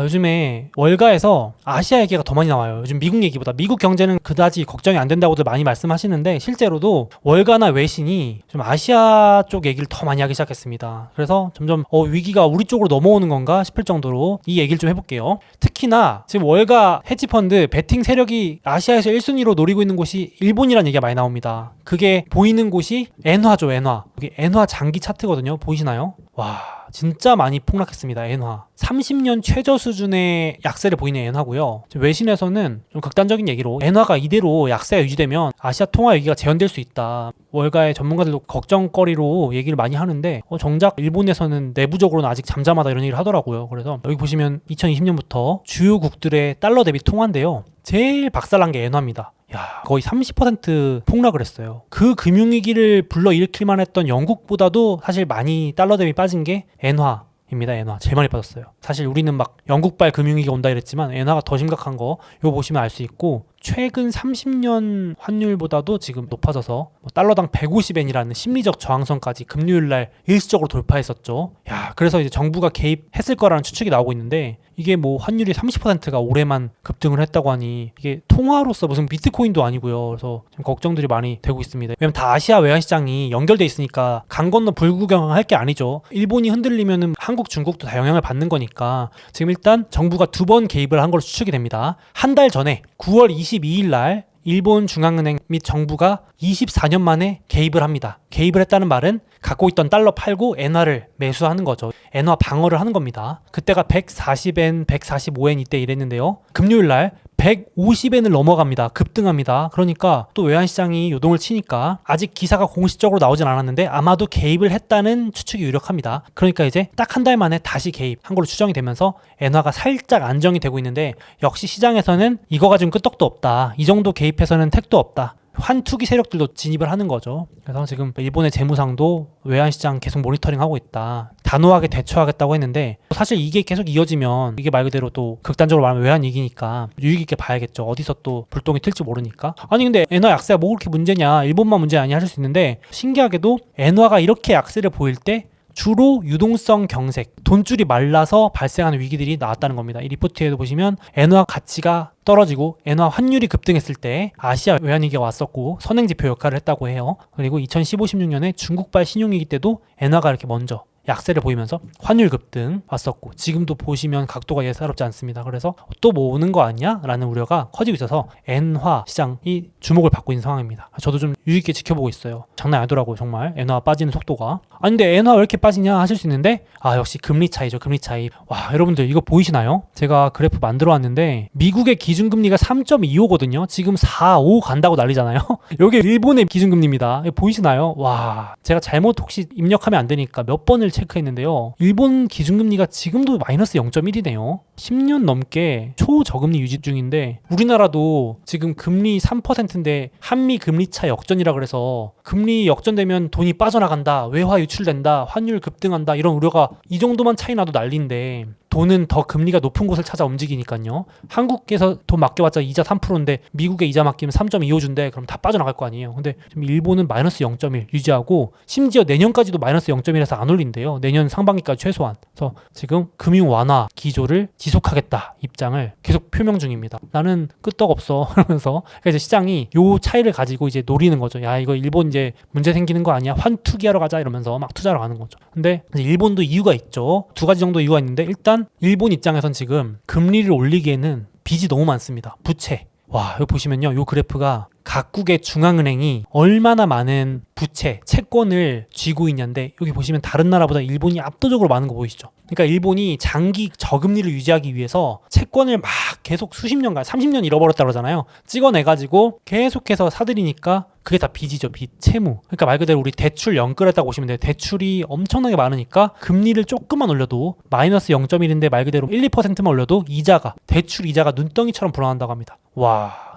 요즘에 월가에서 아시아 얘기가 더 많이 나와요. 요즘 미국 얘기보다. 미국 경제는 그다지 걱정이 안 된다고들 많이 말씀하시는데 실제로도 월가나 외신이 좀 아시아 쪽 얘기를 더 많이 하기 시작했습니다. 그래서 점점 위기가 우리 쪽으로 넘어오는 건가 싶을 정도로 이 얘기를 좀 해볼게요. 특히나 지금 월가 헤지펀드 베팅 세력이 아시아에서 1순위로 노리고 있는 곳이 일본이라는 얘기가 많이 나옵니다. 그게 보이는 곳이 엔화죠, 엔화. 이게 엔화 장기 차트거든요. 보이시나요? 와, 진짜 많이 폭락했습니다. 엔화 30년 최저 수준의 약세를 보이는 엔화고요. 외신에서는 좀 극단적인 얘기로 엔화가 이대로 약세가 유지되면 아시아 통화 위기가 재현될 수 있다. 월가의 전문가들도 걱정거리로 얘기를 많이 하는데 정작 일본에서는 내부적으로는 아직 잠잠하다 이런 얘기를 하더라고요. 그래서 여기 보시면 2020년부터 주요국들의 달러 대비 통화인데요. 제일 박살난 게 엔화입니다. 거의 30% 폭락을 했어요. 그 금융위기를 불러일으킬만 했던 영국보다도 사실 많이 달러 대비 빠진 게 엔화입니다. 엔화 제일 많이 빠졌어요. 사실 우리는 막 영국발 금융위기가 온다 이랬지만 엔화가 더 심각한 거 이거 보시면 알 수 있고, 최근 30년 환율보다도 지금 높아져서 달러당 150엔이라는 심리적 저항선까지 금요일날 일시적으로 돌파했었죠. 그래서 이제 정부가 개입했을 거라는 추측이 나오고 있는데, 이게 뭐 환율이 30%가 올해만 급등을 했다고 하니 이게 통화로서 무슨 비트코인도 아니고요. 그래서 좀 걱정들이 많이 되고 있습니다. 왜냐면 다 아시아 외환시장이 연결돼 있으니까 강 건너 불구경할 게 아니죠. 일본이 흔들리면은 한국, 중국도 다 영향을 받는 거니까 지금 일단 정부가 2번 개입을 한 걸로 추측이 됩니다. 한 달 전에 9월 22일 날 일본 중앙은행 및 정부가 24년 만에 개입을 합니다. 개입을 했다는 말은 갖고 있던 달러 팔고 엔화를 매수하는 거죠. 엔화 방어를 하는 겁니다. 그때가 140엔, 145엔 이때 이랬는데요. 금요일 날 150엔을 넘어갑니다. 급등합니다. 그러니까 또 외환시장이 요동을 치니까 아직 기사가 공식적으로 나오진 않았는데 아마도 개입을 했다는 추측이 유력합니다. 그러니까 이제 딱 한 달 만에 다시 개입한 걸로 추정이 되면서 엔화가 살짝 안정이 되고 있는데, 역시 시장에서는 이거 가지고는 끄떡도 없다. 이 정도 개입해서는 택도 없다. 환투기 세력들도 진입을 하는 거죠. 그래서 지금 일본의 재무상도 외환시장 계속 모니터링하고 있다. 단호하게 대처하겠다고 했는데, 사실 이게 계속 이어지면 이게 말 그대로 또 극단적으로 말하면 외환위기니까 유익 있게 봐야겠죠. 어디서 또 불똥이 튈지 모르니까. 아니 근데 엔화 약세가 뭐 그렇게 문제냐, 일본만 문제 아니냐 하실 수 있는데, 신기하게도 엔화가 이렇게 약세를 보일 때 주로 유동성 경색, 돈줄이 말라서 발생하는 위기들이 나왔다는 겁니다. 이 리포트에도 보시면 엔화 가치가 떨어지고 엔화 환율이 급등했을 때 아시아 외환위기가 왔었고 선행지표 역할을 했다고 해요. 그리고 2015-16년에 중국발 신용위기 때도 엔화가 이렇게 먼저 약세를 보이면서 환율 급등 왔었고, 지금도 보시면 각도가 예사롭지 않습니다. 그래서 또 뭐 오는 거 아니야? 라는 우려가 커지고 있어서 엔화 시장이 주목을 받고 있는 상황입니다. 저도 좀 유의있게 지켜보고 있어요. 장난 아니더라고요, 정말. 엔화 빠지는 속도가. 아니 근데 엔화 왜 이렇게 빠지냐 하실 수 있는데, 역시 금리 차이죠. 금리 차이. 여러분들 이거 보이시나요? 제가 그래프 만들어 왔는데 미국의 기준금리가 3.25거든요 지금 4.5 간다고 난리잖아요. 여기 일본의 기준금리입니다. 보이시나요? 제가 잘못 혹시 입력하면 안 되니까 몇 번을 체크했는데요. 일본 기준금리가 지금도 마이너스 0.1이네요. 10년 넘게 초저금리 유지 중인데, 우리나라도 지금 금리 3%인데 한미 금리차 역전이라 그래서 금리 역전되면 돈이 빠져나간다, 외화 유출된다, 환율 급등한다 이런 우려가 이 정도만 차이 나도 난리인데, 돈은 더 금리가 높은 곳을 찾아 움직이니까요. 한국에서 돈 맡겨봤자 이자 3%인데 미국에 이자 맡기면 3.25 준대. 그럼 다 빠져나갈 거 아니에요. 근데 지금 일본은 마이너스 0.1 유지하고 심지어 내년까지도 마이너스 0.1에서 안 올린대요. 내년 상반기까지 최소한. 그래서 지금 금융 완화 기조를 지속하겠다 입장을 계속 표명 중입니다. 나는 끄떡없어 하면서. 그래서 시장이 요 차이를 가지고 이제 노리는 거죠. 이거 일본 이제 문제 생기는 거 아니야? 환투기하러 가자 이러면서 막 투자하러 가는 거죠. 근데 일본도 이유가 있죠. 2가지 정도 이유가 있는데, 일단 일본 입장에선 지금 금리를 올리기에는 빚이 너무 많습니다. 부채. 여기 보시면요. 요 그래프가 각국의 중앙은행이 얼마나 많은 부채, 채권을 쥐고 있냐인데, 여기 보시면 다른 나라보다 일본이 압도적으로 많은 거 보이시죠? 그러니까 일본이 장기 저금리를 유지하기 위해서 채권을 막 계속 수십 년간, 30년 잃어버렸다고 그러잖아요. 찍어내가지고 계속해서 사들이니까 그게 다 빚이죠. 빚, 채무. 그러니까 말 그대로 우리 대출 연끌했다고 보시면 돼요. 대출이 엄청나게 많으니까 금리를 조금만 올려도 마이너스 0.1인데 말 그대로 1, 2%만 올려도 대출 이자가 눈덩이처럼 불어난다고 합니다.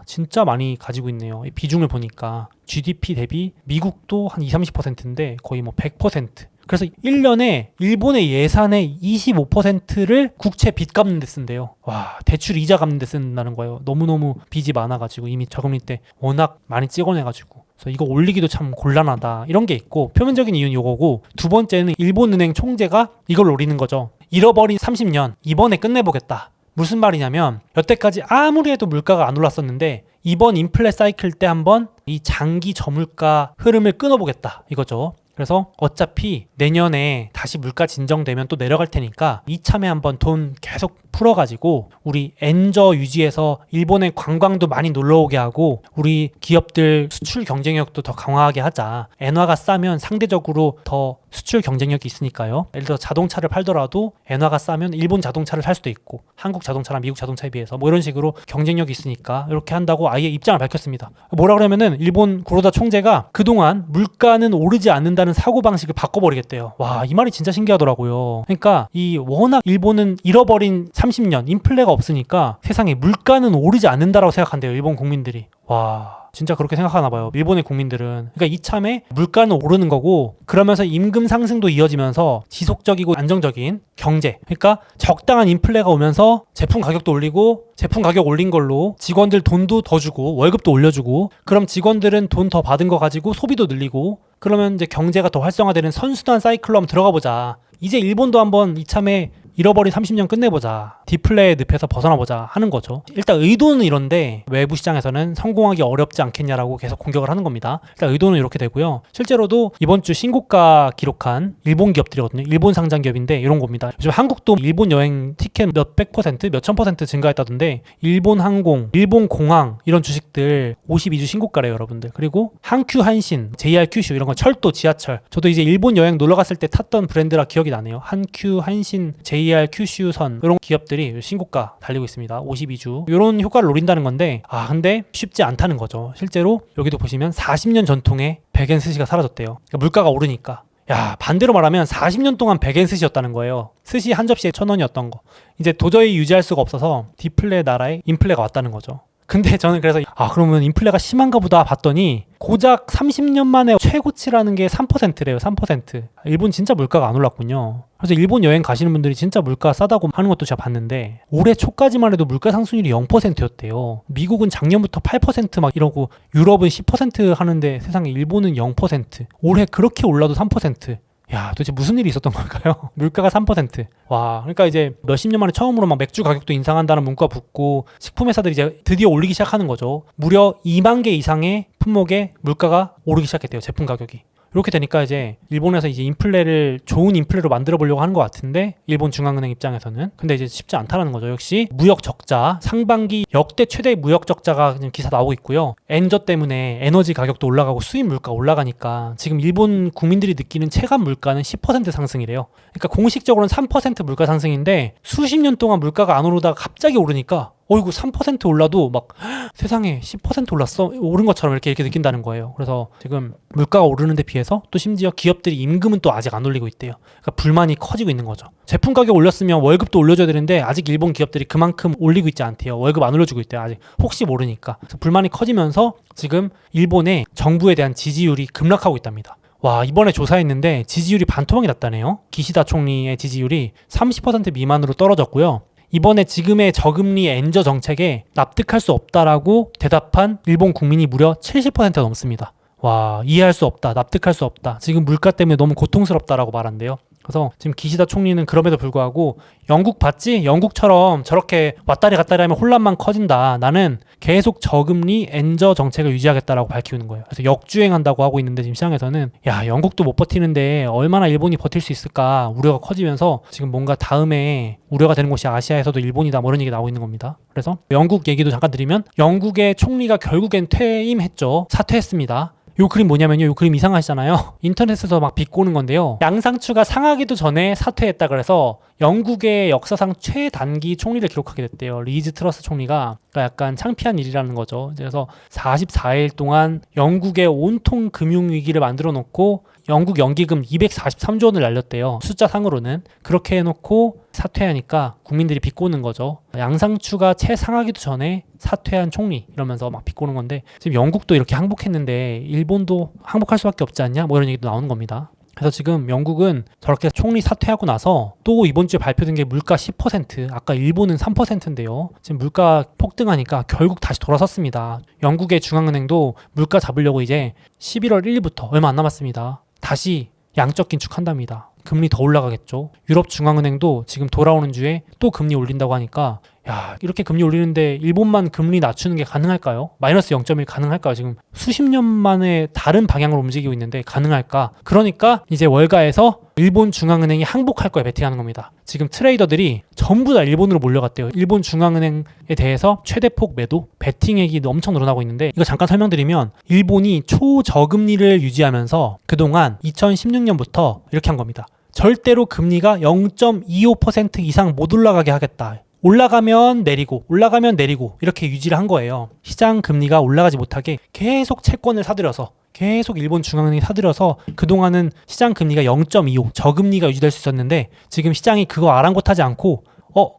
진짜 많이 가지고 있네요. 이 비중을 보니까 GDP 대비 미국도 한 20-30%인데 거의 뭐 100%. 그래서 1년에 일본의 예산의 25%를 국채 빚 갚는 데 쓴대요. 와, 대출 이자 갚는 데 쓴다는 거예요. 너무너무 빚이 많아가지고 이미 저금리 때 워낙 많이 찍어내가지고. 그래서 이거 올리기도 참 곤란하다. 이런 게 있고 표면적인 이유는 이거고, 두 번째는 일본은행 총재가 이걸 노리는 거죠. 잃어버린 30년 이번에 끝내보겠다. 무슨 말이냐면 여태까지 아무리 해도 물가가 안 올랐었는데 이번 인플레 사이클 때 한번 이 장기 저물가 흐름을 끊어보겠다 이거죠. 그래서 어차피 내년에 다시 물가 진정되면 또 내려갈 테니까 이참에 한번 돈 계속 풀어가지고 우리 엔저 유지해서 일본의 관광도 많이 놀러오게 하고 우리 기업들 수출 경쟁력도 더 강화하게 하자. 엔화가 싸면 상대적으로 더 수출 경쟁력이 있으니까요. 예를 들어 자동차를 팔더라도 엔화가 싸면 일본 자동차를 살 수도 있고 한국 자동차랑 미국 자동차에 비해서 뭐 이런 식으로 경쟁력이 있으니까 이렇게 한다고 아예 입장을 밝혔습니다. 뭐라 그러면은 일본 구로다 총재가 그동안 물가는 오르지 않는다는 사고방식을 바꿔버리겠대요. 와, 이 말이 진짜 신기하더라고요. 그러니까 이 워낙 일본은 잃어버린 30년 인플레가 없으니까 세상에 물가는 오르지 않는다라고 생각한대요. 일본 국민들이. 와, 진짜 그렇게 생각하나 봐요. 일본의 국민들은. 그러니까 이참에 물가는 오르는 거고 그러면서 임금 상승도 이어지면서 지속적이고 안정적인 경제, 그러니까 적당한 인플레가 오면서 제품 가격도 올리고 제품 가격 올린 걸로 직원들 돈도 더 주고 월급도 올려주고 그럼 직원들은 돈 더 받은 거 가지고 소비도 늘리고 그러면 이제 경제가 더 활성화되는 선순환 사이클로 한번 들어가 보자. 이제 일본도 한번 이참에 잃어버린 30년 끝내보자. 디플레의 늪에서 벗어나보자 하는 거죠. 일단 의도는 이런데 외부 시장에서는 성공하기 어렵지 않겠냐라고 계속 공격을 하는 겁니다. 일단 의도는 이렇게 되고요. 실제로도 이번 주 신고가 기록한 일본 기업들이거든요. 일본 상장 기업인데 이런 겁니다. 요즘 한국도 일본 여행 티켓 몇백 퍼센트, 몇천 퍼센트 증가했다던데 일본 항공, 일본 공항 이런 주식들 52주 신고가래요, 여러분들. 그리고 한큐 한신, JR 큐슈 이런 건 철도, 지하철. 저도 이제 일본 여행 놀러 갔을 때 탔던 브랜드라 기억이 나네요. 한큐 한신, JR 큐슈선 이런 기업들이 신고가 달리고 있습니다. 52주. 이런 효과를 노린다는 건데 근데 쉽지 않다는 거죠. 실제로 여기도 보시면 40년 전통의 백엔 스시가 사라졌대요. 그러니까 물가가 오르니까. 야, 반대로 말하면 40년 동안 백엔 스시였다는 거예요. 스시 한 접시에 1,000원이었던 거. 이제 도저히 유지할 수가 없어서 디플레 나라에 인플레가 왔다는 거죠. 근데 저는 그래서 그러면 인플레가 심한가 보다 봤더니 고작 30년 만에 최고치라는 게 3%래요. 3%. 일본 진짜 물가가 안 올랐군요. 그래서 일본 여행 가시는 분들이 진짜 물가 싸다고 하는 것도 제가 봤는데 올해 초까지만 해도 물가 상승률이 0%였대요. 미국은 작년부터 8% 막 이러고 유럽은 10% 하는데 세상에 일본은 0%. 올해 그렇게 올라도 3%. 야, 도대체 무슨 일이 있었던 걸까요? 물가가 3%. 와, 그러니까 이제 몇십 년 만에 처음으로 막 맥주 가격도 인상한다는 문구가 붙고 식품 회사들이 이제 드디어 올리기 시작하는 거죠. 무려 2만 개 이상의 품목에 물가가 오르기 시작했대요. 제품 가격이. 이렇게 되니까 이제 일본에서 이제 인플레를 좋은 인플레로 만들어 보려고 하는 것 같은데 일본 중앙은행 입장에서는 근데 이제 쉽지 않다는 거죠. 역시 무역 적자, 상반기 역대 최대 무역 적자가 기사 나오고 있고요. 엔저 때문에 에너지 가격도 올라가고 수입 물가 올라가니까 지금 일본 국민들이 느끼는 체감 물가는 10% 상승이래요. 그러니까 공식적으로는 3% 물가 상승인데 수십 년 동안 물가가 안 오르다가 갑자기 오르니까 어이구 3% 올라도 막 세상에 10% 올랐어? 오른 것처럼 이렇게 느낀다는 거예요. 그래서 지금 물가가 오르는 데 비해서 또 심지어 기업들이 임금은 또 아직 안 올리고 있대요. 그러니까 불만이 커지고 있는 거죠. 제품 가격 올렸으면 월급도 올려줘야 되는데 아직 일본 기업들이 그만큼 올리고 있지 않대요. 월급 안 올려주고 있대요. 아직 혹시 모르니까. 그래서 불만이 커지면서 지금 일본의 정부에 대한 지지율이 급락하고 있답니다. 와, 이번에 조사했는데 지지율이 반토막이 났다네요. 기시다 총리의 지지율이 30% 미만으로 떨어졌고요. 이번에 지금의 저금리 엔저 정책에 납득할 수 없다라고 대답한 일본 국민이 무려 70%가 넘습니다. 와, 이해할 수 없다, 납득할 수 없다, 지금 물가 때문에 너무 고통스럽다라고 말한대요. 그래서 지금 기시다 총리는 그럼에도 불구하고 영국 봤지? 영국처럼 저렇게 왔다리 갔다리 하면 혼란만 커진다. 나는 계속 저금리 엔저 정책을 유지하겠다라고 밝히는 거예요. 그래서 역주행한다고 하고 있는데 지금 시장에서는 야, 영국도 못 버티는데 얼마나 일본이 버틸 수 있을까 우려가 커지면서 지금 뭔가 다음에 우려가 되는 곳이 아시아에서도 일본이다 뭐 이런 얘기 나오고 있는 겁니다. 그래서 영국 얘기도 잠깐 드리면 영국의 총리가 결국엔 퇴임했죠. 사퇴했습니다. 요 그림 뭐냐면요. 요 그림 이상하시잖아요. 인터넷에서 막 비꼬는 건데요. 양상추가 상하기도 전에 사퇴했다 그래서 영국의 역사상 최단기 총리를 기록하게 됐대요. 리즈 트러스 총리가. 그러니까 약간 창피한 일이라는 거죠. 그래서 44일 동안 영국의 온통 금융위기를 만들어 놓고 영국 연기금 243조 원을 날렸대요. 숫자상으로는. 그렇게 해놓고 사퇴하니까 국민들이 비꼬는 거죠. 양상추가 최상하기도 전에 사퇴한 총리 이러면서 막 비꼬는 건데 지금 영국도 이렇게 항복했는데 일본도 항복할 수밖에 없지 않냐? 뭐 이런 얘기도 나오는 겁니다. 그래서 지금 영국은 저렇게 총리 사퇴하고 나서 또 이번 주에 발표된 게 물가 10%, 아까 일본은 3%인데요. 지금 물가 폭등하니까 결국 다시 돌아섰습니다. 영국의 중앙은행도 물가 잡으려고 이제 11월 1일부터 얼마 안 남았습니다. 다시 양적 긴축한답니다. 금리 더 올라가겠죠. 유럽 중앙은행도 지금 돌아오는 주에 또 금리 올린다고 하니까 야, 이렇게 금리 올리는데 일본만 금리 낮추는 게 가능할까요? 마이너스 0.1 가능할까요? 지금 수십 년 만에 다른 방향으로 움직이고 있는데 가능할까? 그러니까 이제 월가에서 일본 중앙은행이 항복할 거에 베팅하는 겁니다. 지금 트레이더들이 전부 다 일본으로 몰려갔대요. 일본 중앙은행에 대해서 최대폭 매도, 베팅액이 엄청 늘어나고 있는데 이거 잠깐 설명드리면 일본이 초저금리를 유지하면서 그동안 2016년부터 이렇게 한 겁니다. 절대로 금리가 0.25% 이상 못 올라가게 하겠다. 올라가면 내리고 올라가면 내리고 이렇게 유지를 한 거예요. 시장 금리가 올라가지 못하게 계속 채권을 사들여서 계속 일본 중앙은행이 사들여서 그동안은 시장 금리가 0.25 저금리가 유지될 수 있었는데 지금 시장이 그거 아랑곳하지 않고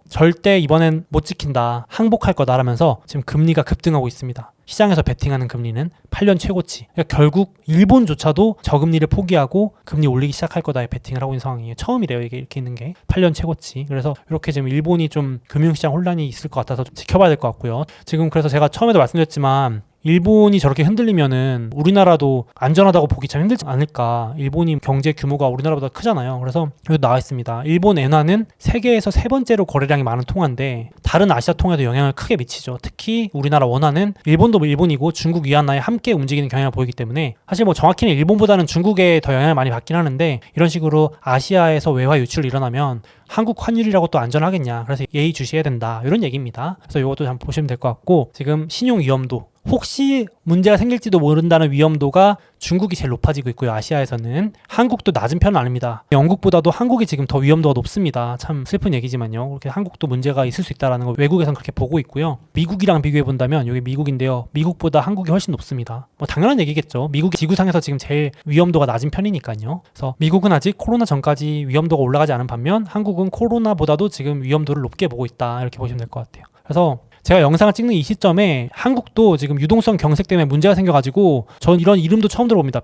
절대 이번엔 못 지킨다. 항복할 거다라면서 지금 금리가 급등하고 있습니다. 시장에서 베팅하는 금리는 8년 최고치. 그러니까 결국 일본조차도 저금리를 포기하고 금리 올리기 시작할 거다에 베팅을 하고 있는 상황이에요. 처음이래요. 이게 이렇게 있는 게. 8년 최고치. 그래서 이렇게 지금 일본이 좀 금융시장 혼란이 있을 것 같아서 지켜봐야 될 것 같고요. 지금 그래서 제가 처음에도 말씀드렸지만 일본이 저렇게 흔들리면은 우리나라도 안전하다고 보기 참 힘들지 않을까. 일본이 경제 규모가 우리나라보다 크잖아요. 그래서 여기 나와 있습니다. 일본 엔화는 세계에서 세 번째로 거래량이 많은 통화인데 다른 아시아 통화에도 영향을 크게 미치죠. 특히 우리나라 원화는 일본도 일본이고 중국 위안화에 함께 움직이는 경향을 보이기 때문에 사실 뭐 정확히는 일본보다는 중국에 더 영향을 많이 받긴 하는데 이런 식으로 아시아에서 외화 유출이 일어나면 한국 환율이라고 또 안전하겠냐. 그래서 예의주시해야 된다. 이런 얘기입니다. 그래서 이것도 한번 보시면 될 것 같고 지금 신용 위험도 혹시 문제가 생길지도 모른다는 위험도가 중국이 제일 높아지고 있고요. 아시아에서는 한국도 낮은 편은 아닙니다. 영국보다도 한국이 지금 더 위험도가 높습니다. 참 슬픈 얘기지만요. 그렇게 한국도 문제가 있을 수 있다는 걸 외국에서는 그렇게 보고 있고요. 미국이랑 비교해 본다면 여기 미국인데요. 미국보다 한국이 훨씬 높습니다. 뭐 당연한 얘기겠죠. 미국이 지구상에서 지금 제일 위험도가 낮은 편이니까요. 그래서 미국은 아직 코로나 전까지 위험도가 올라가지 않은 반면 한국은 코로나보다도 지금 위험도를 높게 보고 있다. 이렇게 보시면 될 것 같아요. 그래서 제가 영상을 찍는 이 시점에 한국도 지금 유동성 경색 때문에 문제가 생겨가지고 전 이런 이름도 처음 들어봅니다.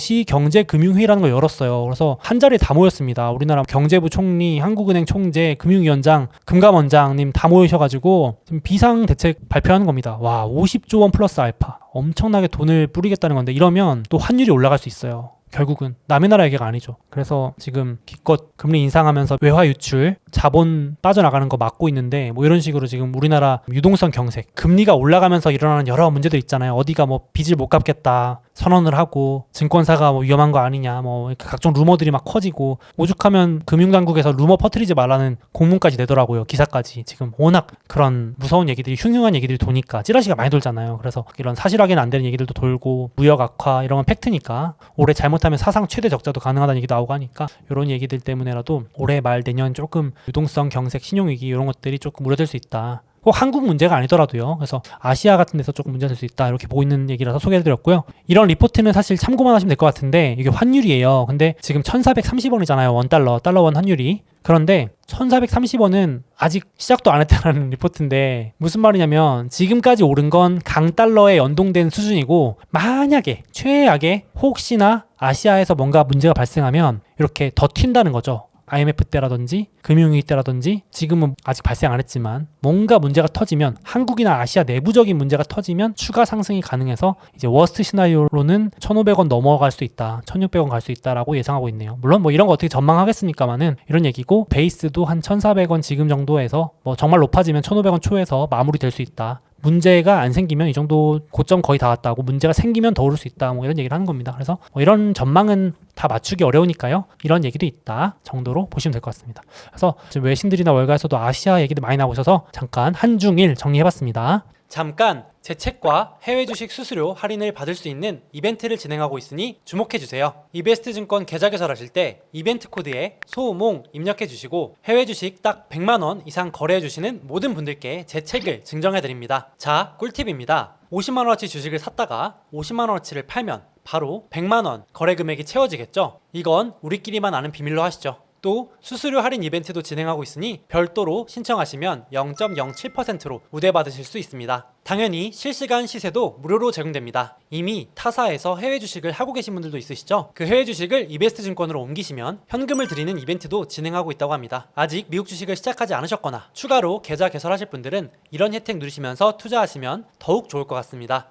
비상거시경제금융회의라는 걸 열었어요. 그래서 한 자리에 다 모였습니다. 우리나라 경제부 총리, 한국은행 총재, 금융위원장, 금감원장님 다 모이셔가지고 지금 비상대책 발표하는 겁니다. 와, 50조 원 플러스 알파. 엄청나게 돈을 뿌리겠다는 건데 이러면 또 환율이 올라갈 수 있어요. 결국은 남의 나라 얘기가 아니죠. 그래서 지금 기껏 금리 인상하면서 외화 유출, 자본 빠져나가는 거 막고 있는데 뭐 이런 식으로 지금 우리나라 유동성 경색, 금리가 올라가면서 일어나는 여러 문제들 있잖아요. 어디가 뭐 빚을 못 갚겠다 선언을 하고 증권사가 뭐 위험한 거 아니냐 뭐 각종 루머들이 막 커지고 오죽하면 금융당국에서 루머 퍼뜨리지 말라는 공문까지 내더라고요. 기사까지. 지금 워낙 그런 무서운 얘기들이 흉흉한 얘기들이 도니까 찌라시가 많이 돌잖아요. 그래서 이런 사실 확인 안 되는 얘기들도 돌고 무역 악화 이런 건 팩트니까 올해 잘못하면 사상 최대 적자도 가능하다는 얘기도 나오고 하니까 이런 얘기들 때문에라도 올해 말 내년 조금 유동성 경색 신용위기 이런 것들이 조금 우려될 수 있다. 꼭 한국 문제가 아니더라도요. 그래서 아시아 같은 데서 조금 문제가 될 수 있다. 이렇게 보고 있는 얘기라서 소개해드렸고요. 이런 리포트는 사실 참고만 하시면 될 것 같은데 이게 환율이에요. 근데 지금 1430원이잖아요. 원달러, 달러원 환율이. 그런데 1430원은 아직 시작도 안 했다는 리포트인데 무슨 말이냐면 지금까지 오른 건 강달러에 연동된 수준이고 만약에 최악의 혹시나 아시아에서 뭔가 문제가 발생하면 이렇게 더 튄다는 거죠. IMF 때라든지 금융위기 때라든지 지금은 아직 발생 안 했지만 뭔가 문제가 터지면 한국이나 아시아 내부적인 문제가 터지면 추가 상승이 가능해서 이제 워스트 시나리오로는 1,500원 넘어갈 수 있다. 1,600원 갈 수 있다라고 예상하고 있네요. 물론 뭐 이런 거 어떻게 전망하겠습니까만은 이런 얘기고 베이스도 한 1,400원 지금 정도에서 뭐 정말 높아지면 1,500원 초에서 마무리될 수 있다. 문제가 안 생기면 이 정도 고점 거의 다 왔다고 문제가 생기면 더 오를 수 있다 뭐 이런 얘기를 하는 겁니다. 그래서 뭐 이런 전망은 다 맞추기 어려우니까요. 이런 얘기도 있다 정도로 보시면 될 것 같습니다. 그래서 지금 외신들이나 월가에서도 아시아 얘기도 많이 나오셔서 잠깐 한중일 정리해봤습니다. 잠깐 제 책과 해외 주식 수수료 할인을 받을 수 있는 이벤트를 진행하고 있으니 주목해주세요. 이베스트증권 계좌 개설하실 때 이벤트 코드에 소우몽 입력해주시고 해외 주식 딱 100만원 이상 거래해주시는 모든 분들께 제 책을 증정해드립니다. 자, 꿀팁입니다. 50만원어치 주식을 샀다가 50만원어치를 팔면 바로 100만원 거래 금액이 채워지겠죠? 이건 우리끼리만 아는 비밀로 하시죠. 또 수수료 할인 이벤트도 진행하고 있으니 별도로 신청하시면 0.07%로 우대받으실 수 있습니다. 당연히 실시간 시세도 무료로 제공됩니다. 이미 타사에서 해외 주식을 하고 계신 분들도 있으시죠? 그 해외 주식을 이베스트 증권으로 옮기시면 현금을 드리는 이벤트도 진행하고 있다고 합니다. 아직 미국 주식을 시작하지 않으셨거나 추가로 계좌 개설하실 분들은 이런 혜택 누리시면서 투자하시면 더욱 좋을 것 같습니다.